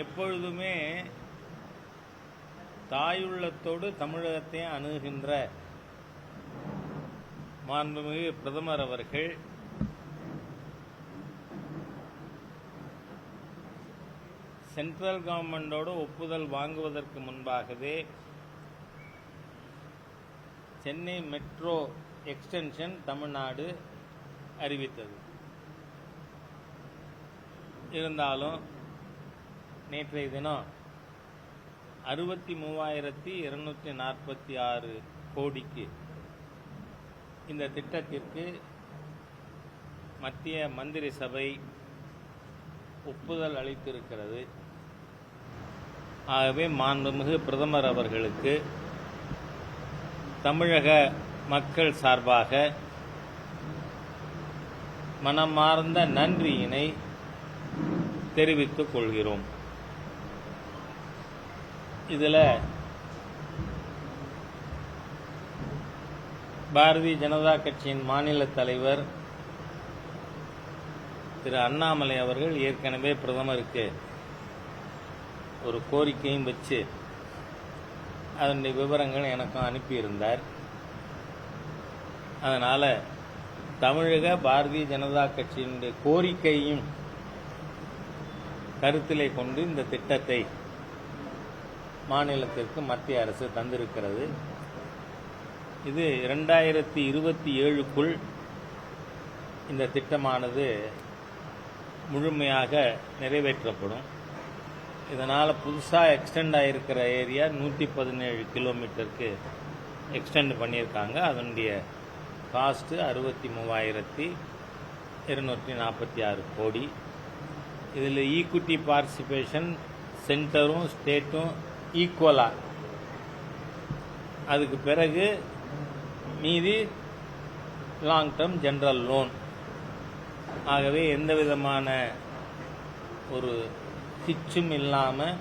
எப்பொழுதுமே தாயுள்ளத்தோடு தமிழகத்தை அணுகுகின்ற மாண்புமிகு பிரதமர் அவர்கள் சென்ட்ரல் கவர்மெண்டோடு ஒப்புதல் வாங்குவதற்கு முன்பாகவே சென்னை மெட்ரோ எக்ஸ்டென்ஷன் தமிழ்நாடு அறிவித்தது. இருந்தாலும் நேற்றைய தினம் 63,246 கோடிக்கு இந்த திட்டத்திற்கு மத்திய மந்திரி சபை ஒப்புதல் அளித்திருக்கிறது. ஆகவே மாண்புமிகு பிரதமர் அவர்களுக்கு தமிழக மக்கள் சார்பாக மனமார்ந்த நன்றியினை தெரிவித்துக் கொள்கிறோம். இதில் பாரதிய ஜனதா கட்சியின் மாநில தலைவர் திரு அண்ணாமலை அவர்கள் ஏற்கனவே பிரதமருக்கு ஒரு கோரிக்கையும் வச்சு அதனுடைய விவரங்கள் எனக்கும் அனுப்பியிருந்தார். அதனால் தமிழக பாரதிய ஜனதா கட்சியினுடைய கோரிக்கையும் கருத்திலே கொண்டு இந்த திட்டத்தை மாநிலத்திற்கு மத்திய அரசு தந்திருக்கிறது. இது 2027க்குள் இந்த திட்டமானது முழுமையாக நிறைவேற்றப்படும். இதனால் புதுசாக எக்ஸ்டெண்ட் ஆகிருக்கிற ஏரியா 117 கிலோமீட்டருக்கு எக்ஸ்டெண்ட் பண்ணியிருக்காங்க. அதனுடைய காஸ்ட்டு 63,246 கோடி. இதில் ஈக்விட்டி பார்ட்டிசிபேஷன் சென்டரும் ஸ்டேட்டும் ஈக்குவலா, அதுக்கு பிறகு மீதி லாங் டேர்ம் ஜெனரல் லோன். ஆகவே எந்த விதமான ஒரு சிச்சும் இல்லாமல்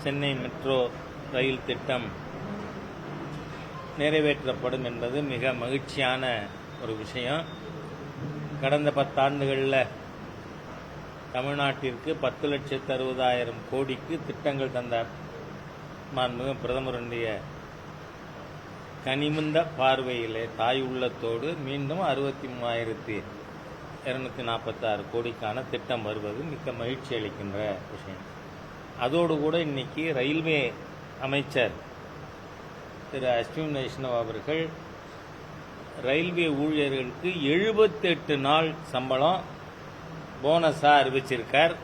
சென்னை மெட்ரோ ரயில் திட்டம் நிறைவேற்றப்படும் என்பது மிக மகிழ்ச்சியான ஒரு விஷயம். கடந்த 10 ஆண்டுகளில் தமிழ்நாட்டிற்கு 10,60,000 கோடிக்கு திட்டங்கள் தந்தார். மாண்புமிகு பிரதமருடைய கனிமுந்த பார்வையிலே தாய் உள்ளத்தோடு மீண்டும் 63,246 கோடிக்கான திட்டம் வருவது மிக்க மகிழ்ச்சி அளிக்கின்ற விஷயம். அதோடு கூட இன்னைக்கு ரயில்வே அமைச்சர் திரு அஸ்வினி வைஷ்ணவ் அவர்கள் ரயில்வே ஊழியர்களுக்கு 78 நாள் சம்பளம் போனஸாக அறிவிச்சிருக்கார்.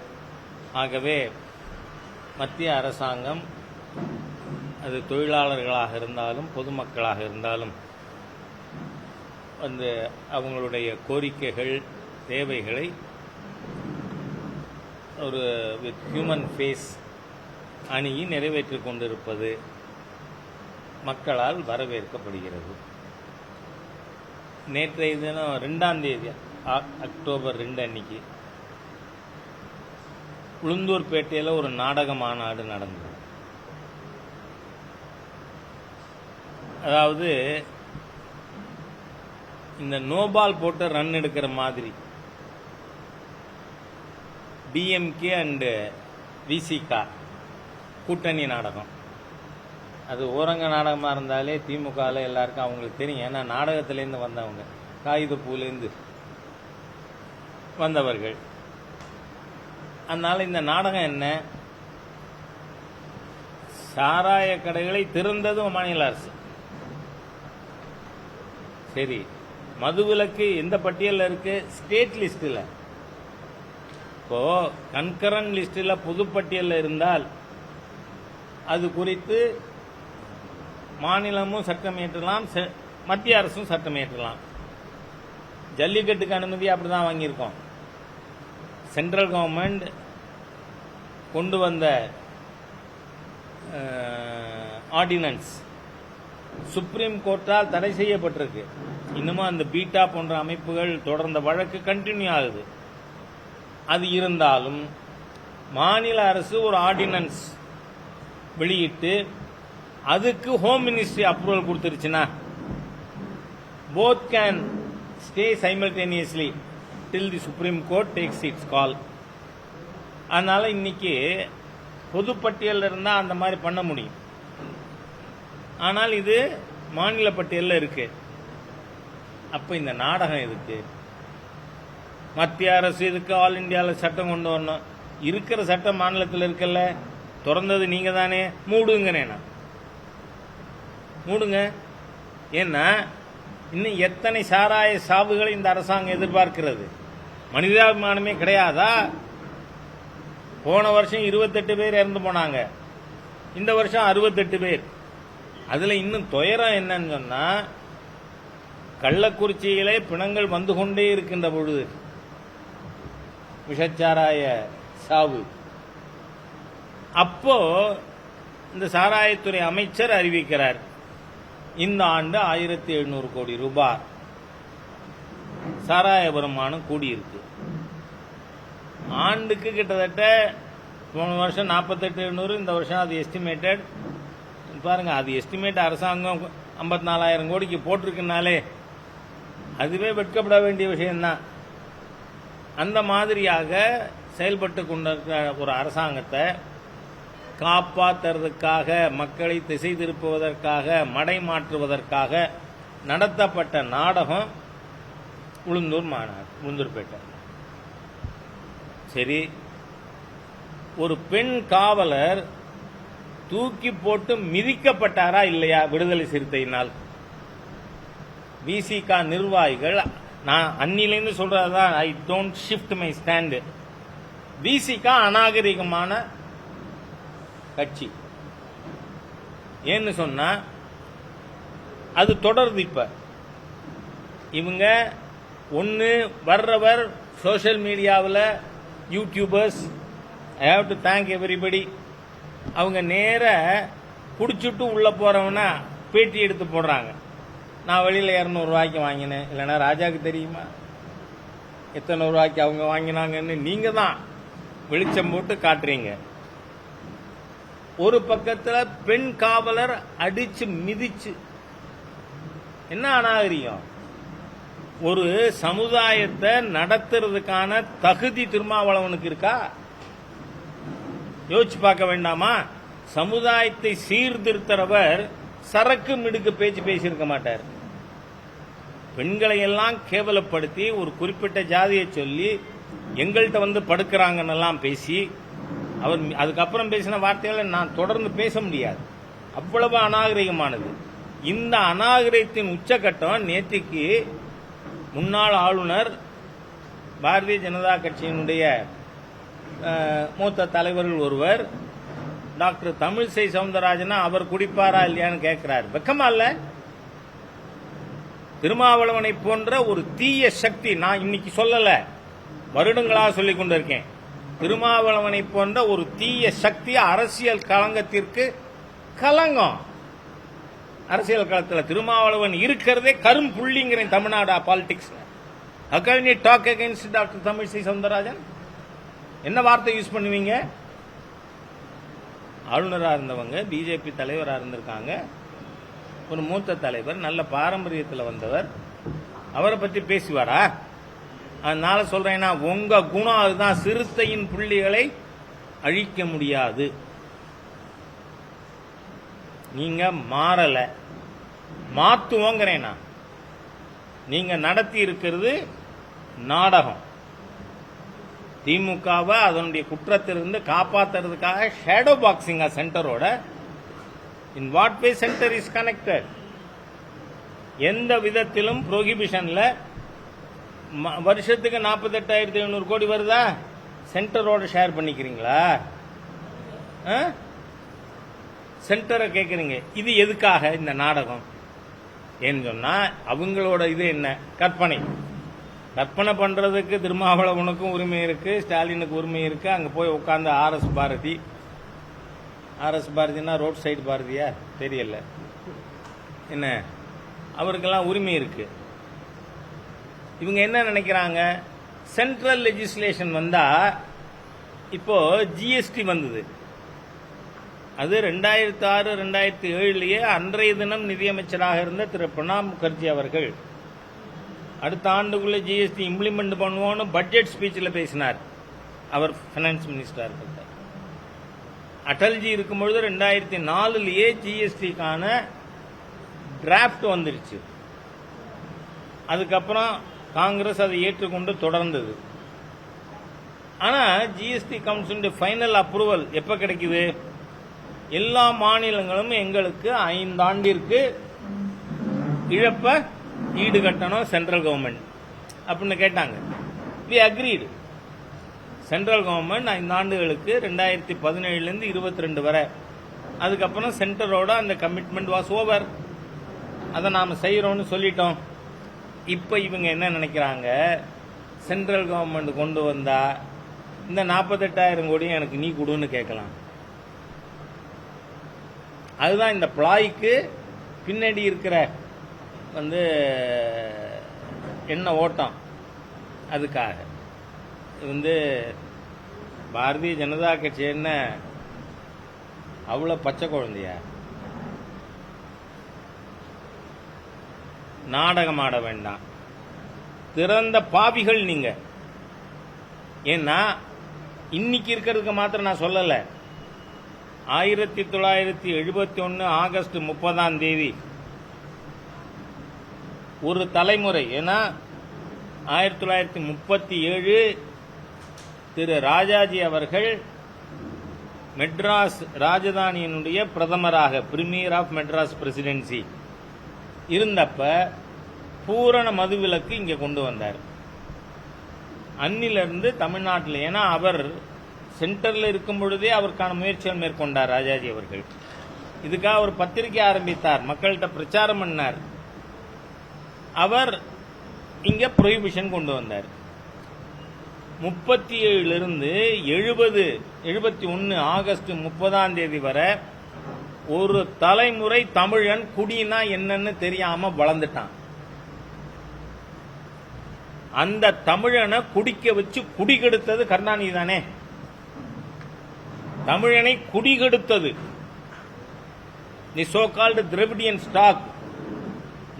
ஆகவே மத்திய அரசாங்கம் அது தொழிலாளர்களாக இருந்தாலும் பொதுமக்களாக இருந்தாலும் அந்த அவங்களுடைய கோரிக்கைகள் தேவைகளை ஒரு வித் ஹியூமன் ஃபேஸ் அணுகி நிறைவேற்றிக் கொண்டிருப்பது மக்களால் வரவேற்கப்படுகிறது. நேற்றைய தினம் 2ஆம் தேதி அக்டோபர் 2 அன்னைக்கு உளுந்தூர்பேட்டையில் ஒரு நாடக மாநாடு நடந்தது. அதாவது இந்த நோபால் போட்டு ரன் எடுக்கிற மாதிரி டிஎம்கே அண்டு விசிகா கூட்டணி நாடகம். அது ஓரங்க நாடகமாக இருந்தாலே திமுகவில் எல்லாருக்கும் அவங்களுக்கு தெரியும். ஏன்னா நாடகத்திலேருந்து வந்தவங்க, காகிதப்பூலேருந்து வந்தவர்கள். அதனால இந்த நாடகம் என்ன, சாராய கடைகளை திறந்ததும் மாநில அரசு. சரி, மதுவிலக்கு எந்த பட்டியலில் இருக்கு? ஸ்டேட் லிஸ்டில். இப்போ கன்கரண்ட் லிஸ்டில் பொதுப்பட்டியலில் இருந்தால் அது குறித்து மாநிலமும் சட்டம் இயற்றலாம், மத்திய அரசும் சட்டம் இயற்றலாம். ஜல்லிக்கட்டுக்கு அனுமதி அப்படிதான் வாங்கியிருக்கோம். சென்ட்ரல் கவர்மெண்ட் கொண்டு வந்த ஆர்டினன்ஸ் சுப்ரீம் கோர்ட்டால் தடை செய்யப்பட்டிருக்கு. இன்னமும் அந்த பீட்டா போன்ற அமைப்புகள் தொடர்ந்த வழக்கு கண்டினியூ ஆகுது. அது இருந்தாலும் மாநில அரசு ஒரு ஆர்டினன்ஸ் வெளியிட்டு அதுக்கு ஹோம் மினிஸ்ட்ரி அப்ரூவல் கொடுத்துருச்சுன்னா both can stay simultaneously till the Supreme Court takes its call. அதனால இன்னைக்கு பொதுப்பட்டியலில் இருந்தால் அந்த மாதிரி பண்ண முடியும். ஆனால் இது மாநில பட்டியலில் இருக்கு. அப்போ இந்த நாடகம் எதுக்கு? மத்திய அரசு இதுக்கு ஆல் இண்டியாவில் சட்டம் கொண்டு வரணும். இருக்கிற சட்டம் மாநிலத்தில் இருக்கல, திறந்தது நீங்க தானே, மூடுங்கண்ணே. மூடுங்க. ஏன்னா இன்னும் எத்தனை சாராய சாவுகளை இந்த அரசாங்கம் எதிர்பார்க்கிறது? மனிதாபிமானமே கிடையாதா? போன வருஷம் 28 பேர் இறந்து போனாங்க, இந்த வருஷம் 68 பேர். அதுல இன்னும் துயரம் என்னன்னு சொன்னா, கள்ளக்குறிச்சியிலே பிணங்கள் வந்து கொண்டே இருக்கின்ற பொழுது விஷச்சாராய சாவு. அப்போ இந்த சாராயத்துறை அமைச்சர் அறிவிக்கிறார், இந்த ஆண்டு 1700 கோடி ரூபாய் சாராய வருமானம் கூடியிருக்கு. ஆண்டுக்கு கிட்டத்தட்ட போன வருஷம் 48,700, இந்த வருஷம் அது எஸ்டிமேட்டட். பாருங்க, அது எஸ்டிமேட் அரசாங்கம் 54,000 கோடிக்கு போட்டிருக்குனாலே அதுவே வெட்கப்பட வேண்டிய விஷயம்தான். அந்த மாதிரியாக செயல்பட்டு கொண்டிருக்கிற ஒரு அரசாங்கத்தை காப்பாற்றுறதுக்காக, மக்களை திசை திருப்புவதற்காக, மடை மாற்றுவதற்காக நடத்தப்பட்ட நாடகம் உளுந்தூர் மாநாடு, உளுந்தூர்பேட்டை. சரி, ஒரு பெண் காவலர் தூக்கி போட்டு மிதிக்கப்பட்டாரா இல்லையா விடுதலை சிறுத்தையினால்? விசிக நிர்வாகிகள், நான் அன்னிலிருந்து சொல்றதுதான், I don't shift my stand. விசிக அநாகரிகமான கட்சி. ஏன்னு சொன்னா அது தொடருது. இப்ப இவங்க ஒன்னு வர்றவர் சோசியல் மீடியாவில் YouTubers, I have to thank everybody, அவங்க நேர குடிச்சுட்டு உள்ள போறவனா பேட்டி எடுத்து போடுறாங்க. நான் வெளியில 200 ரூபாய்க்கு வாங்கினேன், இல்லைன்னா ராஜாக்கு தெரியுமா எத்தனை ரூபாய்க்கு அவங்க வாங்கினாங்கன்னு? நீங்க தான் வெளிச்சம் போட்டு காட்டுறீங்க. ஒரு பக்கத்துல பெண் காவலர் அடிச்சு மிதிச்சு, என்ன அநாகரிகம்! ஒரு சமுதாயத்தை நடத்துறதுக்கான தகுதி திருமாவளவனுக்கு இருக்கா? யோசிச்சு பார்க்க வேண்டாமா? சமுதாயத்தை சீர்திருத்தவர் சரக்கு மிடுக்கு பேச்சு பேசியிருக்க மாட்டார். பெண்களை எல்லாம் கேவலப்படுத்தி ஒரு குறிப்பிட்ட ஜாதியை சொல்லி எங்கள்கிட்ட வந்து படுக்கிறாங்கன்னெல்லாம் பேசி, அவர் அதுக்கப்புறம் பேசின வார்த்தைகளை நான் தொடர்ந்து பேச முடியாது, அவ்வளவு அநாகரிகமானது. இந்த அநாகரிகத்தின் உச்சகட்டம் நேற்றுக்கு முன்னாள் ஆளுநர், பாரதிய ஜனதா கட்சியினுடைய மூத்த தலைவர்கள் ஒருவர், டாக்டர் தமிழிசை சவுந்தரராஜனா அவர் குடிப்பாரா இல்லையான்னு கேட்கிறார். வெக்கமா இல்ல? திருமாவளவனை போன்ற ஒரு தீய சக்தி, நான் இன்னைக்கு சொல்லல, வருடங்களாக சொல்லிக் கொண்டிருக்கேன், திருமாவளவனை போன்ற ஒரு தீய சக்தி அரசியல் களங்கத்திற்கு கலங்கம். அரசியல் களத்தில் திருமாவளவன் இருக்கிறதே கரும் புள்ளிங்கிறேன் தமிழ்நாடு பாலிடிக்ஸ். அகாரணி talk against doctor Tamilisai Soundararajan என்ன வார்த்தை யூஸ் பண்ணுவீங்க? ஆளுநராக இருந்தவங்க, பிஜேபி தலைவராக இருந்திருக்காங்க, ஒரு மூத்த தலைவர், நல்ல பாரம்பரியத்தில் வந்தவர், அவரை பற்றி பேசுவாரா? அதனால சொல்றேன்னா, உங்க குணம் அதுதான், சிறுத்தையின் புள்ளிகளை அழிக்க முடியாது. நீங்க மாறல, மாத்துவோங்கிறேனா? நீங்க நடத்தி இருக்கிறது நாடகம். திமுகவை அதனுடைய குற்றத்திலிருந்து காப்பாற்றுறதுக்காக ஷேடோ பாக்ஸிங்கா சென்டரோட. In what way centre is connected? எந்த விதத்திலும் புரோகிபிஷன்ல வருஷத்துக்கு 48,700 கோடி வருதா? சென்டரோட ஷேர் பண்ணிக்கிறீங்களா? சென்டரை கேட்குறீங்க. இது எதுக்காக இந்த நாடகம்? ஏன்னு சொன்னா அவங்களோட இது என்ன, கற்பனை. கற்பனை பண்றதுக்கு திருமாவளவனுக்கும் உரிமை இருக்கு, ஸ்டாலினுக்கு உரிமை இருக்கு. அங்க போய் உட்கார்ந்து ஆர்எஸ் பாரதி, ஆர்எஸ் பாரதினா ரோட் சைடு பாரதியா தெரியல என்ன, அவருக்கெல்லாம் உரிமை இருக்கு. இவங்க என்ன நினைக்கிறாங்க? சென்ட்ரல் லெஜிஸ்லேஷன் வந்தா, இப்போ ஜிஎஸ்டி வந்தது, அது 2006 2007 அன்றைய தினம் நிதியமைச்சராக இருந்த திரு பிரணாப் முகர்ஜி அவர்கள் அடுத்த ஆண்டுக்குள்ள ஜிஎஸ்டி இம்ப்ளிமெண்ட் பண்ணுவோம்னு பட்ஜெட் ஸ்பீச்சில் பேசினார். அவர் ஃபைனான்ஸ் மினிஸ்டராக இருக்கிறார். அடல்ஜி இருக்கும்பொழுது 2004 ஜிஎஸ்டிக்கான டிராஃப்ட் வந்துருச்சு. அதுக்கப்புறம் காங்கிரஸ் அதை ஏற்றுக்கொண்டு தொடர்ந்தது. ஆனால் ஜிஎஸ்டி கவுன்சிலுடைய ஃபைனல் அப்ரூவல் எப்போ கிடைக்குது? எல்லா மாநிலங்களும் எங்களுக்கு 5 ஆண்டிற்கு இழப்ப ஈடு கட்டணும் சென்ட்ரல் கவர்மெண்ட் அப்படின்னு கேட்டாங்க. We agreed. சென்ட்ரல் கவர்மெண்ட் 5 ஆண்டுகளுக்கு 2017 22 வரை, அதுக்கப்புறம் சென்டரோட அந்த கமிட்மெண்ட் வாஸ் ஓவர். அதை நாம் செய்கிறோம்னு சொல்லிட்டோம். இப்போ இவங்க என்ன நினைக்கிறாங்க, சென்ட்ரல் கவர்மெண்ட் கொண்டு வந்தா இந்த 48,000 கோடியும் எனக்கு நீ கொடுன்னு கேட்கலாம். அதுதான் இந்த பிளாய்க்கு பின்னாடி இருக்கிற என்ன ஓட்டம். அதுக்காக பாரதிய ஜனதா கட்சி என்ன அவ்வளோ பச்சை குழந்தையா? நாடகம் ஆட வேண்டாம். திறந்த பாவிகள் நீங்க. ஏன்னா இன்னைக்கு இருக்கிறதுக்கு மாத்திரம் நான் சொல்லல. 1971 ஆகஸ்ட் 30 ஒரு தலைமுறை. ஏன்னா 1937 திரு ராஜாஜி அவர்கள் மெட்ராஸ் ராஜதானியினுடைய பிரதமராக, பிரீமியர் ஆஃப் மெட்ராஸ் பிரசிடென்சி இருந்தப்ப பூரண மதுவிலக்கு இங்கே கொண்டு வந்தார். அன்னிலிருந்து தமிழ்நாட்டில், ஏன்னா அவர் சென்டரில் இருக்கும் பொழுதே அவருக்கான முயற்சிகள் மேற்கொண்டார் ராஜாஜி அவர்கள். இதுக்காக ஒரு பத்திரிகை ஆரம்பித்தார், மக்கள்கிட்ட பிரச்சாரம் பண்ணார். அவர் இங்க ப்ரொஹிபிஷன் கொண்டு வந்தார். 37 71 ஆகஸ்ட் 30 வரை ஒரு தலைமுறை தமிழன் குடினா என்னன்னு தெரியாம வளர்ந்துட்டான். அந்த தமிழனை குடிக்க வச்சு குடிகெடுத்தது கருணாநிதி தானே. தமிழனை குடிகெடுத்தது the so called Dravidian stock.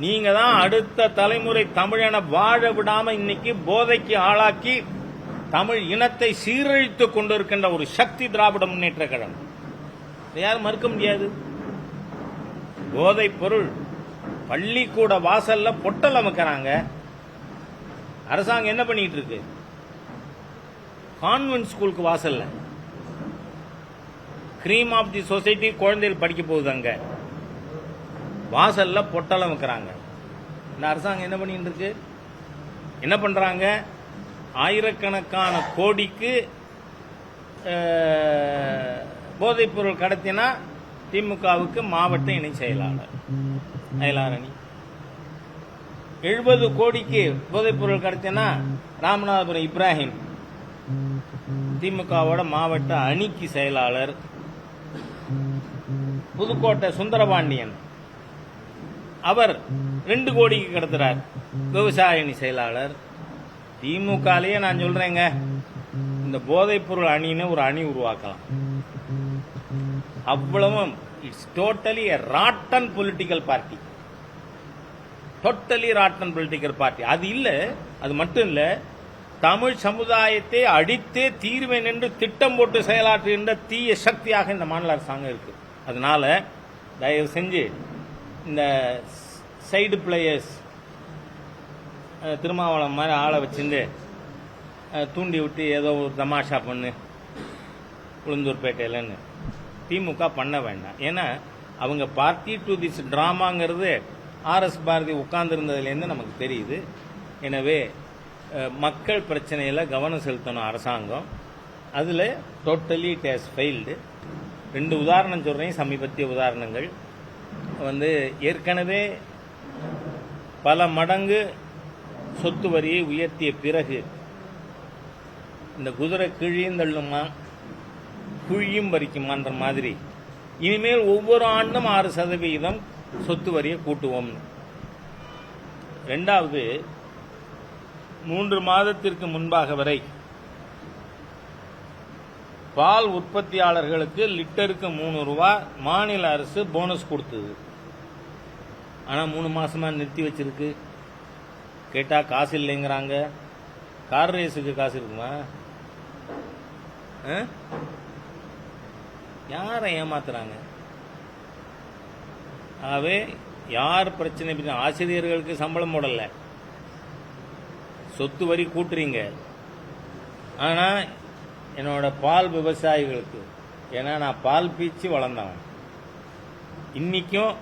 நீங்க தான் அடுத்த தலைமுறை தமிழனை வாழ விடாம இன்னைக்கு போதைக்கு ஆளாக்கி தமிழ் இனத்தை சீரழித்துக் கொண்டிருக்கின்ற ஒரு சக்தி திராவிட முன்னேற்ற கழகம். யாரும் மறுக்க முடியாது. போதைப் பொருள் பள்ளிக்கூட வாசல்ல பொட்டல் அமைக்கிறாங்க. அரசாங்கம் என்ன பண்ணிட்டு இருக்கு? கான்வென்ட் ஸ்கூலுக்கு வாசல்ல கிரீம் ஆஃப் தி சொசைட்டி குழந்தைகள் படிக்க போகுது. அங்க வாசல்ல பொட்டல் அமைக்கிறாங்க. இந்த அரசாங்கம் என்ன பண்ணிட்டு இருக்கு? என்ன பண்றாங்க? ஆயிரக்கணக்கான கோடிக்கு போதைப் பொருள் கடத்தினா திமுகவுக்கு மாவட்ட இணை செயலாளர் அயலாரணி. 70 கோடிக்கு போதைப் பொருள் கடத்தினா ராமநாதபுரம் இப்ராஹிம் திமுகவோட மாவட்ட அணிக்கு செயலாளர். புதுக்கோட்டை சுந்தரபாண்டியன் அவர் 2 கோடிக்கு கடத்துறார், விவசாய அணி செயலாளர். திமுகலயே நான் சொல்றேங்க, இந்த போதைப் பொருள் அணின்னு ஒரு அணி உருவாக்கலாம். அவ்வளவும் it's totally rotten political party. Totally rotten political party. அது இல்ல, அது மட்டும் இல்ல, தமிழ் சமுதாயத்தை அடித்தே தீர்வேன் என்று திட்டம் போட்டு செயலாற்றுகின்ற தீய சக்தியாக இந்த மாநில அரசாங்கம் இருக்கு. அதனால தயவு செஞ்சு இந்த சைடு பிளேயர்ஸ் திருமாவளம் மாதிரி ஆளை வச்சிருந்து தூண்டி விட்டு ஏதோ ஒரு தமாஷா பண்ணு உளுந்தூர்பேட்டையிலன்னு திமுக பண்ண வேண்டாம். ஏன்னா அவங்க பார்ட்டி டு திஸ் டிராமாங்கிறது ஆர்எஸ் பாரதி உட்கார்ந்துருந்ததுலேருந்து நமக்கு தெரியுது. எனவே மக்கள் பிரச்சனையில் கவனம் செலுத்தணும் அரசாங்கம். அதில் டோட்டலி இட் ஹேஸ் ஃபெயில்டு. 2 உதாரணம் சொல்கிறேன், சமீபத்திய உதாரணங்கள். ஏற்கனவே பல மடங்கு சொத்து வரியை உயர்த்திய பிறகு இந்த குதிரை கிழியும் தள்ளுமா குழியும் பறிக்குமான்ற மாதிரி இனிமேல் ஒவ்வொரு ஆண்டும் 6% சொத்து வரியை கூட்டுவோம். 2வது, 3 மாதத்திற்கு முன்பாக வரை பால் உற்பத்தியாளர்களுக்கு லிட்டருக்கு 3 ரூபாய் மாநில அரசு போனஸ் கொடுத்தது. ஆனால் 3 மாசமா நிறுத்தி வச்சிருக்கு. கேட்டா காசு இல்லைங்கிறாங்க. கார் ரேஸுக்கு காசு இருக்குமா? யாரை ஏமாத்துறாங்க? ஆகவே யார் பிரச்சனை? ஆசிரியர்களுக்கு சம்பளம் போடல, சொத்து வரி கூட்டுறீங்க. ஆனா என்னோட பால் விவசாயிகளுக்கு, ஏன்னா நான் பால் பீச்சு வளர்ந்தவன், இன்னைக்கும்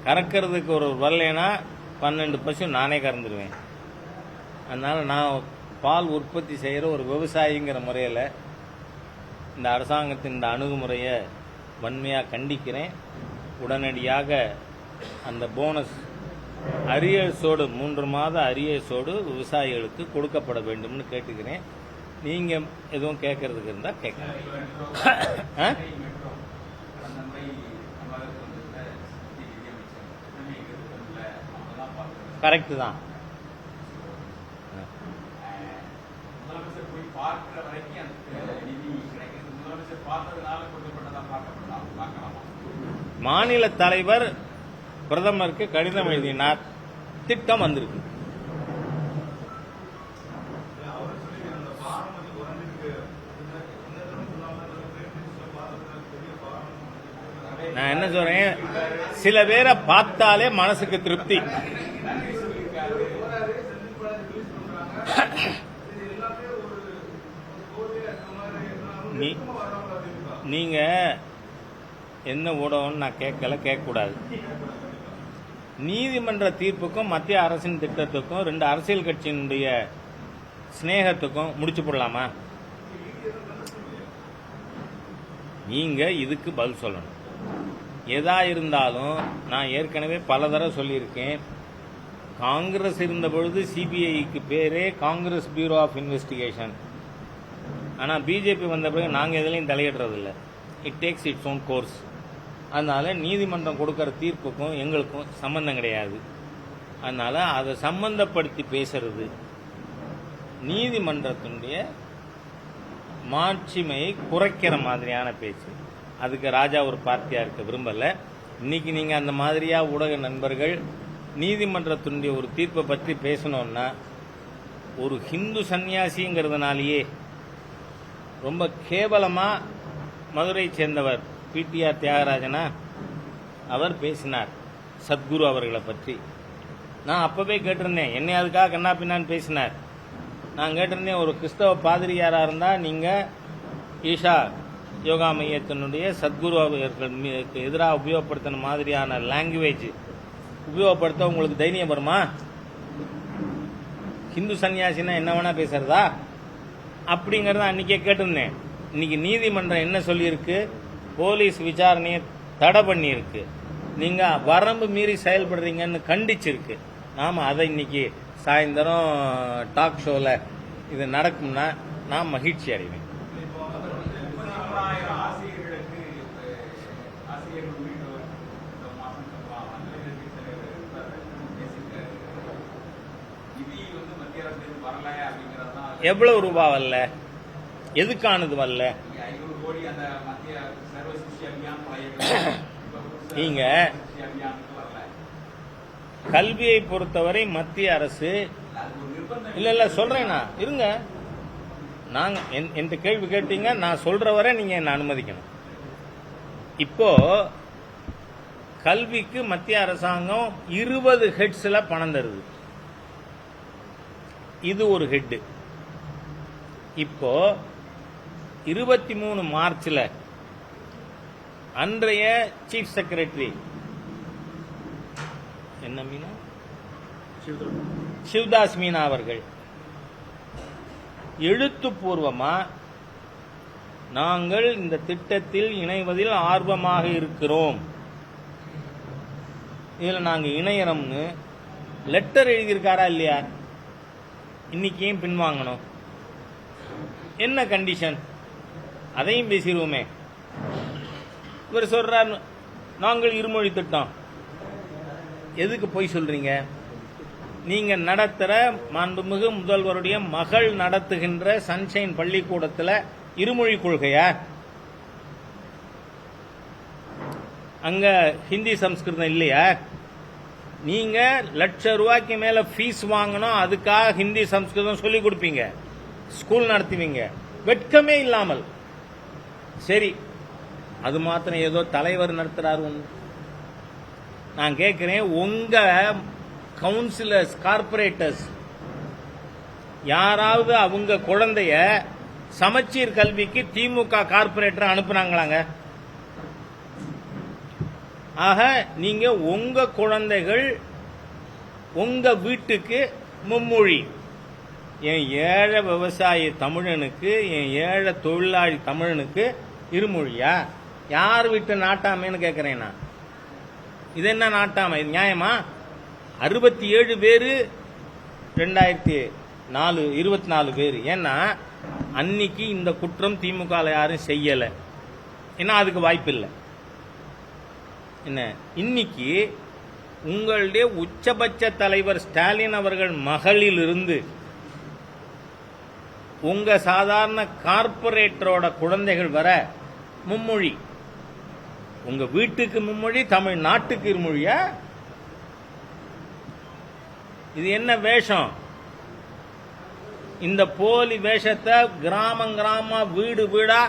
கறக்கிறதுக்கு ஒரு வரலைன்னா 12 பசு நானே கறந்துடுவேன். அதனால நான் பால் உற்பத்தி செய்கிற ஒரு விவசாயிங்கிற முறையில் இந்த அரசாங்கத்தின் இந்த அணுகுமுறையை வன்மையாக கண்டிக்கிறேன். உடனடியாக அந்த போனஸ் அரியர்ஸோடு 3 மாத அரியர்ஸோடு விவசாயிகளுக்கு கொடுக்கப்பட வேண்டும்னு கேட்டுக்கிறேன். நீங்கள் எதுவும் கேட்கறதுக்கு இருந்தால் கேட்கலாம். கரெக்டு தான். மாநில தலைவர் பிரதமருக்கு கடிதம் எழுதினார், திட்டம் வந்திருக்கு. நான் என்ன சொல்றேன், சில பேரை பார்த்தாலே மனசுக்கு திருப்தி. நீங்க என்ன ஊடகம்னு நான் கேட்கக்கூடாது. நீதிமன்ற தீர்ப்புக்கும் மத்திய அரசின் திட்டத்துக்கும் 2 அரசியல் கட்சியினுடைய ஸ்நேகத்துக்கும் முடிச்சு போடலாமா? நீங்க இதுக்கு பதில் சொல்லணும். எதா இருந்தாலும் நான் ஏற்கனவே பல தடவை சொல்லியிருக்கேன், காங்கிரஸ் இருந்த பொழுது சிபிஐக்கு பேரே காங்கிரஸ் பியூரோ ஆஃப் இன்வெஸ்டிகேஷன். ஆனால் பிஜேபி வந்த பிறகு நாங்கள் எதுலையும் தலையிடுறதில்லை. It takes its own course. அதனால நீதிமன்றம் கொடுக்குற தீர்ப்புக்கும் எங்களுக்கும் சம்பந்தம் கிடையாது. அதனால அதை சம்பந்தப்படுத்தி பேசுறது நீதிமன்றத்தினுடைய மாட்சிமையை குறைக்கிற மாதிரியான பேச்சு. அதுக்கு ராஜா ஒரு பார்ட்டியா இருக்க விரும்பல. இன்னைக்கு நீங்க அந்த மாதிரியா ஊடக நண்பர்கள் நீதிமன்றத்தினுடைய ஒரு தீர்ப்பை பற்றி பேசணும்னா, ஒரு ஹிந்து சன்னியாசிங்கிறதுனாலேயே ரொம்ப கேவலமா மதுரை சேர்ந்தவர் பிடிஆர் தியாகராஜனா அவர் பேசினார் சத்குரு அவர்களை பற்றி. நான் அப்பவே கேட்டிருந்தேன், என்னை அதுக்காக கண்ணா பின்னான்னு பேசினார். நான் கேட்டிருந்தேன், ஒரு கிறிஸ்தவ பாதிரியாரா இருந்தா நீங்க ஈஷா யோகா மையத்தினுடைய சத்குரு அவர்களுக்கு எதிராக உபயோகப்படுத்தின மாதிரியான லாங்குவேஜ் உபயோகப்படுத்த உங்களுக்கு தைரியம் வருமா? ஹிந்து சன்னியாசினா என்ன வேணா பேசுறதா அப்படிங்கறத அன்னைக்கே கேட்டிருந்தேன். இன்னைக்கு நீதிமன்றம் என்ன சொல்லியிருக்கு, போலீஸ் விசாரணையை தடை பண்ணியிருக்கு, நீங்க வரம்பு மீறி செயல்படுறீங்கன்னு கண்டிச்சிருக்கு. நாம அதை இன்னைக்கு சாயந்தரம் டாக் ஷோல இது நடக்கும்னா நான் மகிழ்ச்சி அடைவேன். எவ்வளவு ரூபாய் வரல, எதுக்கானது வரல? நீங்க கல்வியை பொறுத்தவரை மத்திய அரசு இல்ல சொல்றேன், இருங்க, நாங்க எந்த கேள்வி கேட்டீங்க, நான் சொல்ற வரை நீங்க என்ன அனுமதிக்கணும். இப்போ கல்விக்கு மத்திய அரசாங்கம் 20 ஹெட்ஸ்ல பணம் தருது. இது ஒரு ஹெட். இப்போ 23 மார்ச்ல அன்றைய சீஃப் செக்ரட்டரி என்ன மீனா, சிவ்தாஸ் மீனா அவர்கள் எழுத்துப்பூர்வமா நாங்கள் இந்த திட்டத்தில் இணைவதில் ஆர்வமாக இருக்கிறோம், இதுல நாங்க இணையறோம்னு லெட்டர் எழுதியிருக்காரா இல்லையா? இன்னைக்கு ஏன் பின்வாங்கணும்? என்ன கண்டிஷன்? அதையும் பேசிடுவோமே. இவர் சொல்றார் நாங்கள் இருமொழி திட்டம். எதுக்கு போய் சொல்றீங்க? நீங்க நடத்துற மாண்புமிகு முதல்வருடைய மகள் நடத்துகின்ற சன்ஷைன் பள்ளிக்கூடத்தில் இருமொழி கொள்கையா? அங்க ஹிந்தி சம்ஸ்கிருதம் இல்லையா? நீங்க ₹1,00,000 மேல ஃபீஸ் வாங்கணும், அதுக்காக ஹிந்தி சம்ஸ்கிருதம் சொல்லிக் கொடுப்பீங்க, ஸ்கூல் நடத்துவீங்க. வெட்கமே இல்லாமல் சரி, அது மாத்திரம் ஏதோ தலைவர் நடத்துறாரு ஒன்று. நான் கேட்கிறேன், உங்க கவுன்சிலர்ஸ், கார்பரேட்டர்ஸ் யாராவது அவங்க குழந்தைய சமச்சீர் கல்விக்கு திமுக கார்பரேட்டர் அனுப்புனாங்களாங்க? ஆக நீங்க உங்க குழந்தைகள் உங்க வீட்டுக்கு மும்மொழி, என் ஏழை விவசாயி தமிழனுக்கு, என் ஏழை தொழிலாளி தமிழனுக்கு இருமொழியா? யார் வீட்டு நாட்டாமைன்னு கேட்கிறேன் நான். இது என்ன நாட்டாமை? இது நியாயமா? 67 பேரு 2004 24 பேர். ஏன்னா அன்னைக்கு இந்த குற்றம் திமுக யாரும் செய்யல, ஏன்னா அதுக்கு வாய்ப்பு இல்லை. என்ன இன்னைக்கு உங்களுடைய உச்சபட்ச தலைவர் ஸ்டாலின் அவர்கள் மகளிலிருந்து உங்க சாதாரண கார்பரேட்டரோட குழந்தைகள் வர மும்மொழி. உங்க வீட்டுக்கு மும்மொழி, தமிழ்நாட்டுக்கு இருமொழியா? இது என்ன வேஷம்? இந்த போலி வேஷத்தை கிராமம் கிராம வீடு வீடா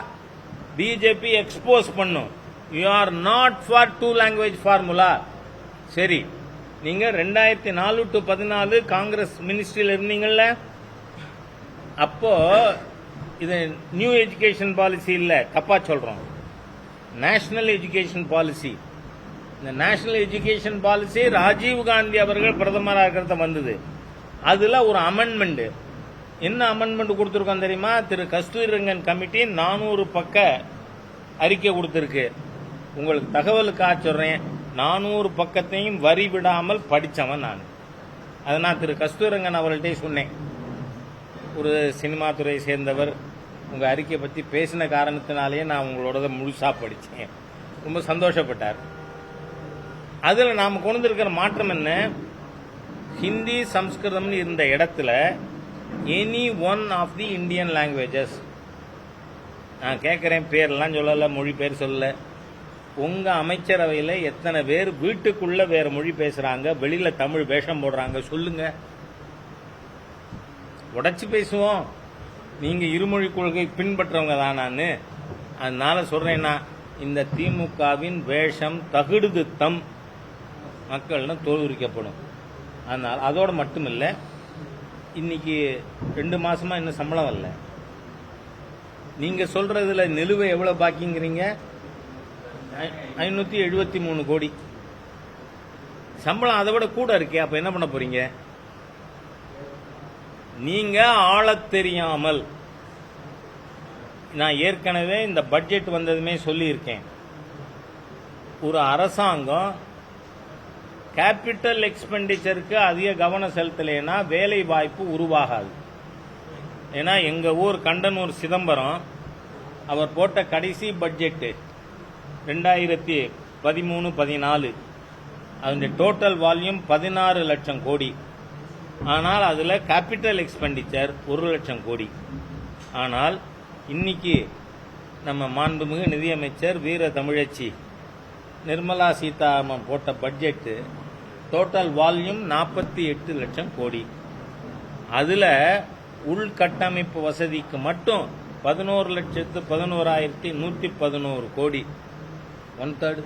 பிஜேபி எக்ஸ்போஸ் பண்ணும். You are not for 2 language formula. சரி, நீங்க 2004 to 14 காங்கிரஸ் மினிஸ்ட்ரியில் இருந்தீங்கல்ல, அப்போ இது நியூ எஜுகேஷன் பாலிசி இல்ல, தப்பா சொல்றோம், நேஷனல் எஜுகேஷன் பாலிசி. இந்த national education policy Rajiv Gandhi அவர்கள் பிரதமராக இருக்கிறத வந்தது. அதுல ஒரு அமெண்ட்மெண்ட், என்ன அமெண்ட்மெண்ட் கொடுத்திருக்கோம் தெரியுமா? திரு கஸ்தூரிரங்கன் கமிட்டி 400 பக்க அறிக்கை கொடுத்திருக்கு. உங்களுக்கு தகவலுக்காக சொல்றேன், 400 பக்கத்தையும் வரி விடாமல் படிச்சவன் நான். அதை நான் திரு கஸ்தூரிரங்கன் அவர்கள்ட்டே சொன்னேன். ஒரு சினிமா துறையை சேர்ந்தவர் உங்க அறிக்கை பத்தி பேசின காரணத்தினாலேயே நான் உங்களோட முழுசா படிச்சேன். ரொம்ப சந்தோஷப்பட்டார். அதுல நாம கொண்டு இருக்கிற மாற்றம் என்ன? ஹிந்தி சம்ஸ்கிருதம்னு இருந்த இடத்துல any one of the Indian languages. நான் கேட்கிறேன், பேரெல்லாம் சொல்லல, மொழி பேர் சொல்லல. உங்க அமைச்சரவையில் எத்தனை பேர் வீட்டுக்குள்ள வேற மொழி பேசுறாங்க, வெளியில தமிழ் வேஷம் போடுறாங்க? சொல்லுங்க, உடைச்சு பேசுவோம். நீங்க இருமொழி கொள்கை பின்பற்றவங்க தான். நான் அதனால சொல்றேன்னா, இந்த திமுகவின் வேஷம் தகுடுதித்தம் மக்கள்னு தோலுரிக்கப்படும். அதனால அதோட மட்டும் இல்லை, இன்னைக்கு 2 மாசமா இன்னும் சம்பளம் வரல. நீங்க சொல்றதுல நிலுவை எவ்வளவு பாக்கிங்கிறீங்க? 573 கோடி. சம்பளம் அதை விட கூட இருக்கே. அப்ப என்ன பண்ண போறீங்க? நீங்க ஆளத் தெரியாமல், நான் ஏற்கனவே இந்த பட்ஜெட் வந்ததுமே சொல்லி இருக்கேன், ஒரு அரசாங்கம் கேபிட்டல் எக்ஸ்பெண்டிச்சருக்கு அதிக கவனம் செலுத்தலைன்னா வேலை வாய்ப்பு உருவாகாது. ஏன்னா எங்க ஊர் கண்டனூர் சிதம்பரம் அவர் போட்ட கடைசி பட்ஜெட் 2013-14, அதனுடைய டோட்டல் வால்யூம் 16 லட்சம் கோடி. ஆனால் அதுல கேபிட்டல் எக்ஸ்பெண்டிச்சர் 1 லட்சம் கோடி. ஆனால் இன்னைக்கு நம்ம மாண்புமிகு நிதியமைச்சர் வீர தமிழச்சி நிர்மலா சீதாராமன் போட்ட பட்ஜெட் டோட்டல் வால்யூம் 48 லட்சம் கோடி. அதுல உள்கட்டமைப்பு வசதிக்கு மட்டும் 11,11,111 கோடி, 1/3.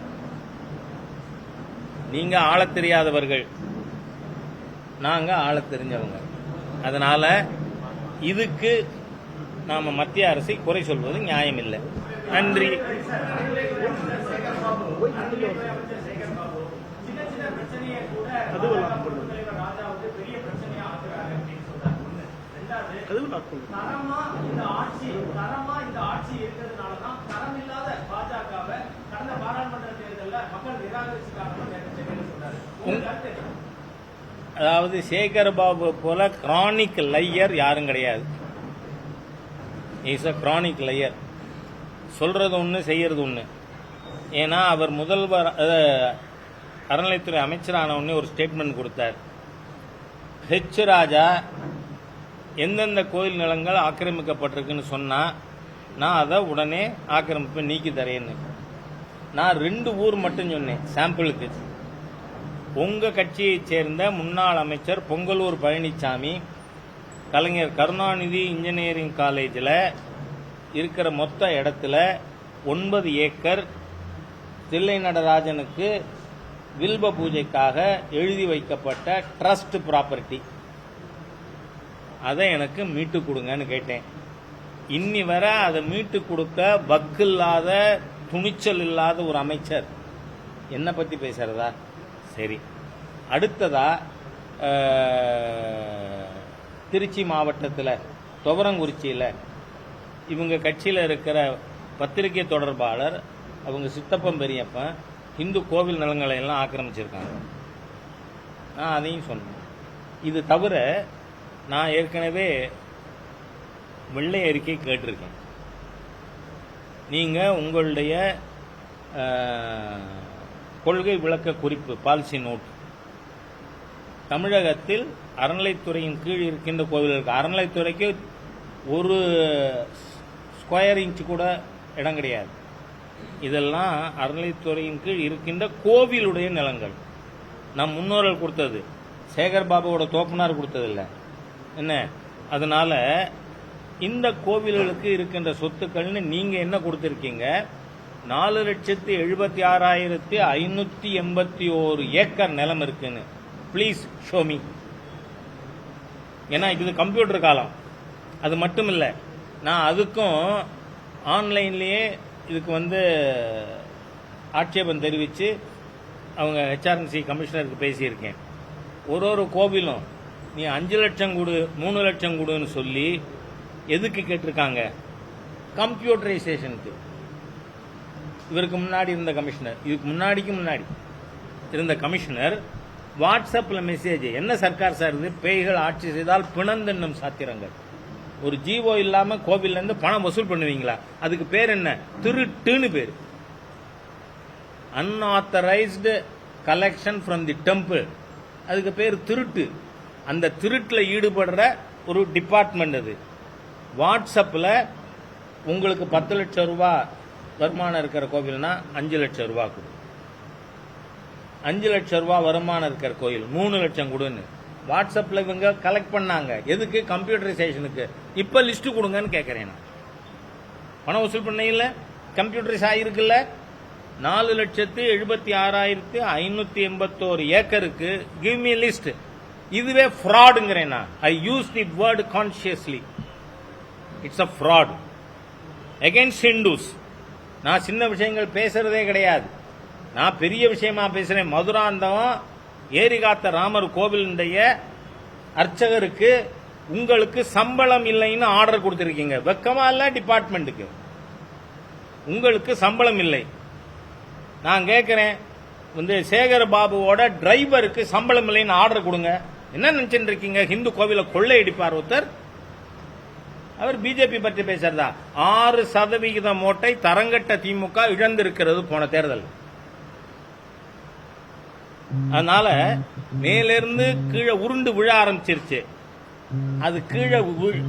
நீங்க ஆளத் தெரியாதவர்கள், நாங்க ஆளத் தெரிஞ்சவங்க. அதனால இதுக்கு நாம மத்திய அரசை குறை சொல்வது நியாயம் இல்லை. நன்றி. அதாவது சேகர் பாபு போல கிரானிக் லையர் யாரும் கிடையாது. Is a chronic liar. சொல்றது ஒண்ணு, செய்யறது ஒண்ணு. ஏன்னா அவர் முதல்வர் அறநிலைத்துறை அமைச்சரான உடனே ஒரு ஸ்டேட்மெண்ட் கொடுத்தார். ஹெச் ராஜா எந்தெந்த கோயில் நிலங்கள் ஆக்கிரமிக்கப்பட்டிருக்குன்னு சொன்னா நான் அதை உடனே ஆக்கிரமிப்பை நீக்கி தரேன்னு. நான் 2 ஊர் மட்டும் சொன்னேன் சாம்பிளுக்கு. உங்க கட்சியைச் சேர்ந்த முன்னாள் அமைச்சர் பொங்கலூர் பழனிசாமி கலைஞர் கருணாநிதி இன்ஜினியரிங் காலேஜில் இருக்கிற மொத்த இடத்துல 9 ஏக்கர் தில்லை நடராஜனுக்கு வில்வ பூஜைக்காக எழுதி வைக்கப்பட்ட ட்ரஸ்ட் ப்ராப்பர்ட்டி. அதை எனக்கு மீட்டு கொடுங்கன்னு கேட்டேன். இன்னி வர அதை மீட்டு கொடுக்க வக்கில்லாத துணிச்சல் இல்லாத ஒரு அமைச்சர் என்ன பத்தி பேசுறதா? சரி, அடுத்ததா திருச்சி மாவட்டத்தில் துவரங்குறிச்சியில் இவங்க கட்சியில் இருக்கிற பத்திரிகை தொடர்பாளர் அவங்க சித்தப்பன் பெரியப்பன் இந்து கோவில் நிலங்களை எல்லாம் ஆக்கிரமிச்சிருக்காங்க. நான் அதையும் சொன்னேன். இது தவிர நான் ஏற்கனவே வெள்ளை அறிக்கை கேட்டிருக்கேன். நீங்கள் உங்களுடைய கொள்கை விளக்க குறிப்பு பாலிசி நோட் தமிழகத்தில் அறநிலைத்துறையின் கீழ் இருக்கின்ற கோவில்களுக்கு, அறநிலைத்துறைக்கு ஒரு ஸ்கொயர் இன்ச்சு கூட இடம் கிடையாது. இதெல்லாம் அறநிலைத்துறையின் கீழ் இருக்கின்ற கோவிலுடைய நிலங்கள். நம் முன்னோர்கள் கொடுத்தது, சேகர் பாபுவோட தோப்பனார் கொடுத்ததில்லை என்ன. அதனால இந்த கோவில்களுக்கு இருக்கின்ற சொத்துக்கள்னு நீங்க என்ன கொடுத்திருக்கீங்க? 4,76,581 ஏக்கர் நிலம் இருக்குன்னு. Please show me. ஏன்னா இது கம்ப்யூட்டர் காலம். அது மட்டும் இல்லை, நான் அதுக்கும் ஆன்லைன்லேயே இதுக்கு ஆட்சேபம் தெரிவித்து அவங்க ஹெச்ஆர்என்சி கமிஷனருக்கு பேசியிருக்கேன். ஒரு கோவிலும் நீ 5 லட்சம் கொடு 3 லட்சம் கொடுன்னு சொல்லி எதுக்கு கேட்டிருக்காங்க? கம்ப்யூட்டரைசேஷனுக்கு. இவருக்கு முன்னாடி இருந்த கமிஷனர், இதுக்கு முன்னாடி இருந்த கமிஷனர் வாட்ஸ்அப்ல மெசேஜ், என்ன சர்க்கார் சார் இது, பேய்கள் ஆட்சி செய்தால் பிணந்தென்னும் சாத்திரங்கள். ஒரு ஜீவோ இல்லாம கோவில்ல இருந்து பணம் வசூல் பண்ணுவீங்களா? அதுக்கு பேர் என்ன? திருட்டுன்னு பேர். Unauthorised collection from the temple, அதுக்கு பேர் திருட்டு. அந்த திருட்டுல ஈடுபடுற ஒரு டிபார்ட்மெண்ட் அது. வாட்ஸ்அப்ல உங்களுக்கு 10 லட்சம் ரூபாய் வருமானம் இருக்கிற கோவில்னா 5 லட்சம் ரூபாய் கொடு, 5 லட்சம் ரூபாய் வருமானம் இருக்கிற கோயில் 3 லட்சம் கொடுன்னு வாட்ஸ்அப்ல இவங்க கலெக்ட் பண்ணாங்க. எதுக்கு? கம்ப்யூட்டரைசேஷனுக்கு. இப்ப லிஸ்ட் கொடுங்கன்னு கேட்கறேன். பணம் வசூல் பண்ண இல்ல, கம்ப்யூட்டரைஸ் ஆயிருக்குல்ல. 4,76,581 ஏக்கருக்கு கிவ் மீ லிஸ்ட். இதுவே ஃப்ராடுங்கிறேன். I use the word consciously. It's a fraud against Hindus. நான் சின்ன விஷயங்கள் பேசுறதே கிடையாது, நான் பெரிய விஷயமா பேசுறேன். மதுராந்தகம் ஏரிகாத்த ராமர் கோவிலுடைய அர்ச்சகருக்கு உங்களுக்கு சம்பளம் இல்லைன்னு ஆர்டர் கொடுத்திருக்கீங்க. வெக்கமா இல்ல டிபார்ட்மெண்ட்டுக்கு? உங்களுக்கு சம்பளம் இல்லை. நான் கேட்கிறேன், சேகர் பாபுவோட டிரைவருக்கு சம்பளம் இல்லைன்னு ஆர்டர் கொடுங்க. என்ன நினைச்சிட்டு இருக்கீங்க? ஹிந்து கோவில கொள்ளையடிப்பார் ஒருத்தர். அவர் பிஜேபி பற்றி பேசுறதா? 6% ஓட்டை தரங்கட்ட திமுக இழந்திருக்கிறது போன தேர்தல். அதனால மேலிருந்து கீழே உருண்டு விழ ஆரம்பிச்சிருச்சு. அது கீழே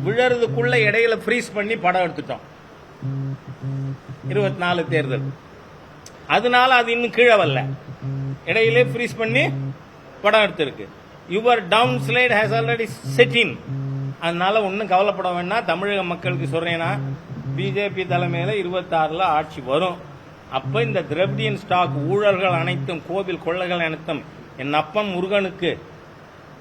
விழறதுக்குள்ள இடையில ஃப்ரீஸ் பண்ணி படம் எடுத்துட்டோம் 24 தேர்தல். அதனால அது இன்னும் கீழே வரல, இடையிலே ஃப்ரீஸ் பண்ணி படம் எடுத்திருக்கு. Your downslide has already set in. அதனால ஒன்னும் கவலைப்பட வேண்டாம். தமிழக மக்களுக்கு சொல்றேன்னா, பிஜேபி தலைமையில 26ல ஆட்சி வரும். அப்ப இந்த திரவிடியன் ஸ்டாக் ஊழல்கள் அனைத்தும், கோவில் கொள்ளைகள் அனைத்தும் என் அப்பன் முருகனுக்கு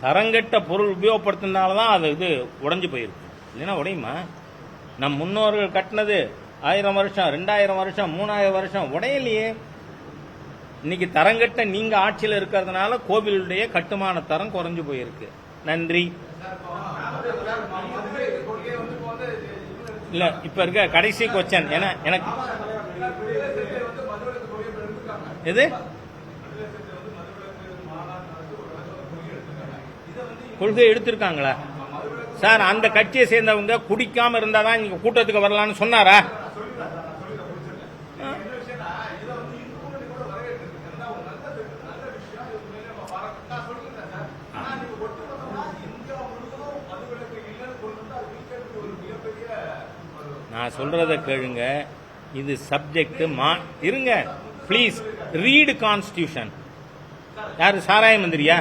தரங்கட்ட பொருள் உபயோகப்படுத்தினால்தான் அது இது உடைஞ்சு போயிருக்கு. இல்லைன்னா உடையுமா? நம் முன்னோர்கள் கட்டினது 1000 வருஷம், 2000 வருஷம், 3000 வருஷம் உடையலையே. இன்னைக்கு தரங்கட்ட நீங்க ஆட்சியில் இருக்கிறதுனால கோவிலுடைய கட்டுமான தரம் குறைஞ்சு போயிருக்கு. நன்றி. இல்ல இப்ப இருக்க கடைசி கொஸ்டின். ஏன்னா எனக்கு எது கொள்கை எடுத்திருக்காங்களா சார்? அந்த கட்சியை சேர்ந்தவங்க குடிக்காம இருந்தாதான் நீங்க கூட்டத்துக்கு வரலாம்னு சொன்னாரா? நான் சொல்றத கேளுங்க. இது சப்ஜெக்ட் இருங்க பிளீஸ். Read constitution. யாரு? சாராய மந்திரியா?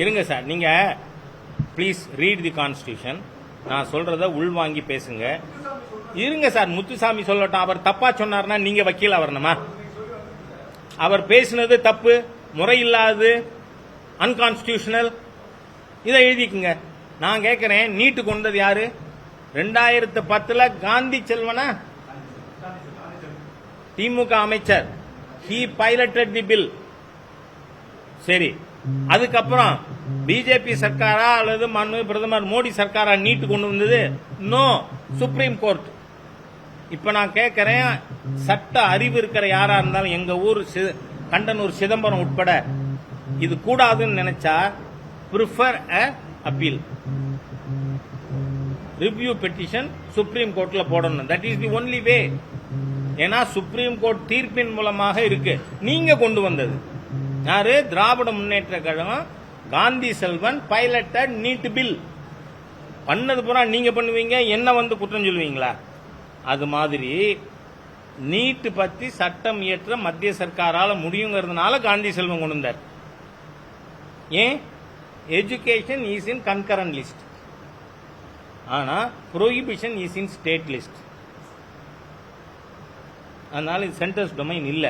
இருங்க சார், நீங்க ப்ளீஸ் ரீட் தி கான்ஸ்டியூஷன். நான் சொல்றத உள்வாங்கி பேசுங்க. இருங்க சார், முத்துசாமி சொல்லட்டும். அவர் தப்பா சொன்னார்னா நீங்க வக்கீலா வரணுமா? அவர் பேசினது தப்பு, முறையில்லாது, அன்கான்ஸ்டியூஷனல். இதை எழுதிக்குங்க. நான் கேட்கிறேன், நீட்டு கொண்டது யாரு? 2010 காந்தி செல்வனா, திமுக அமைச்சர். he piloted the bill. சரி, அதுக்கப்புறம் பிஜேபி சர்க்காரா அல்லது பிரதமர் மோடி சர்க்காரா நீட்டு கொண்டு வந்தது? No, Supreme Court. இப்ப நான் கேட்கிறேன், சட்ட அறிவு இருக்கிற யாரா இருந்தாலும், எங்க ஊர் கண்டனூர் சிதம்பரம் உட்பட, இது கூடாதுன்னு நினைச்சா prefer appeal, review petition supreme கோர்ட்ல போடணும். That is the only way. ஏன்னா சுப்ரீம் கோர்ட் தீர்ப்பின் மூலமாக இருக்கு. நீங்க கொண்டு வந்தது யாரு? Dravida Munnetra Kazhagam, Gandhi Selvan பைலட்டட் NEET bill. பண்ணது பூரா நீங்க பண்ணுவீங்க, என்ன வந்து குற்றம் சொல்லுவீங்களா? அது மாதிரி நீட் பத்தி சட்டம் இயற்ற மத்திய சர்க்காரால முடியுங்கிறதுனால காந்தி செல்வன் கொண்டு வந்தார். ஏன்? Education is in concurrent list, ஆனா prohibition is in state list. அதனால இது சென்டர்ஸ் டொமைன் இல்ல.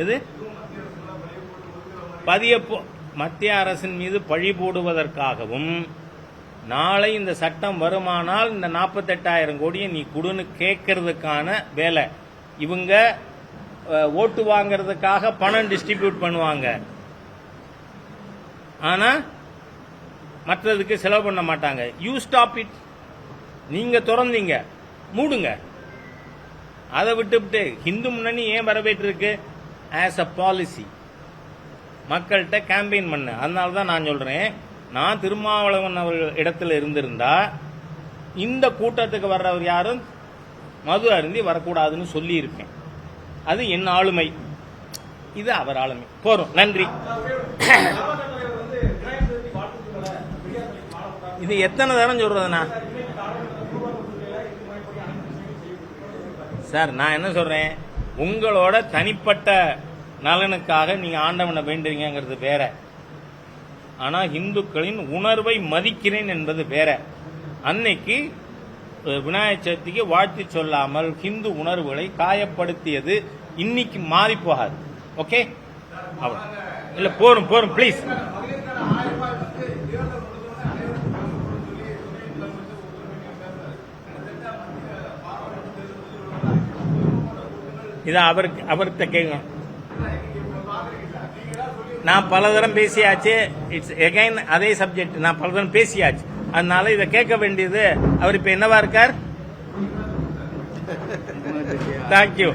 எது மத்திய அரசின் மீது பழி போடுவதற்காகவும், நாளை இந்த சட்டம் வருமானால் இந்த 48,000 கோடியை நீ கொடுன்னு கேட்கறதுக்கான வேலை. இவங்க ஓட்டு வாங்கறதுக்காக பணம் டிஸ்ட்ரிபியூட் பண்ணுவாங்க, ஆனா மற்றதுக்கு செலவு பண்ண மாட்டாங்க. You stop it. நீங்க திறந்தீங்க, மூடுங்க. அதை விட்டு இந்து முன்னணி ஏன் வரவேற்றிருக்கு? ஆஸ் அ பாலிசி மக்கள்கிட்ட கேம்பெயின் பண்ண. அதனால தான் நான் சொல்றேன், நான் திருமாவளவன் அவர்கள் இடத்துல இருந்திருந்தா இந்த கூட்டத்துக்கு வர்றவர் யாரும் மது அருந்தி வரக்கூடாதுன்னு சொல்லி இருப்பேன். அது என் ஆளுமை, இது அவர் ஆளுமை. போறோம். நன்றி. இது எத்தனை தரம் சொல்றதுண்ணா சார்? நான் என்ன சொல்றேன், உங்களோட தனிப்பட்ட நலனுக்காக நீங்க ஆண்டவனை வேண்டுறீங்கிறது வேற, ஆனா இந்துக்களின் உணர்வை மதிக்கிறேன் என்பது வேற. அன்னைக்கு விநாயகர் சதுர்த்திக்கு வாழ்த்து சொல்லாமல் ஹிந்து உணர்வுகளை காயப்படுத்தியது இன்னைக்கு மாறி போகாது. ஓகே, இல்ல போரும் ப்ளீஸ். இதை அவர்கிட்ட கேட்கணும். நான் பலதரம் பேசியாச்சு. இட்ஸ் எகைன் அதே சப்ஜெக்ட். நான் பலதரம் பேசியாச்சு. அதனால இதை கேட்க வேண்டியது அவர் இப்ப என்னவா இருக்கார்? தேங்க்யூ.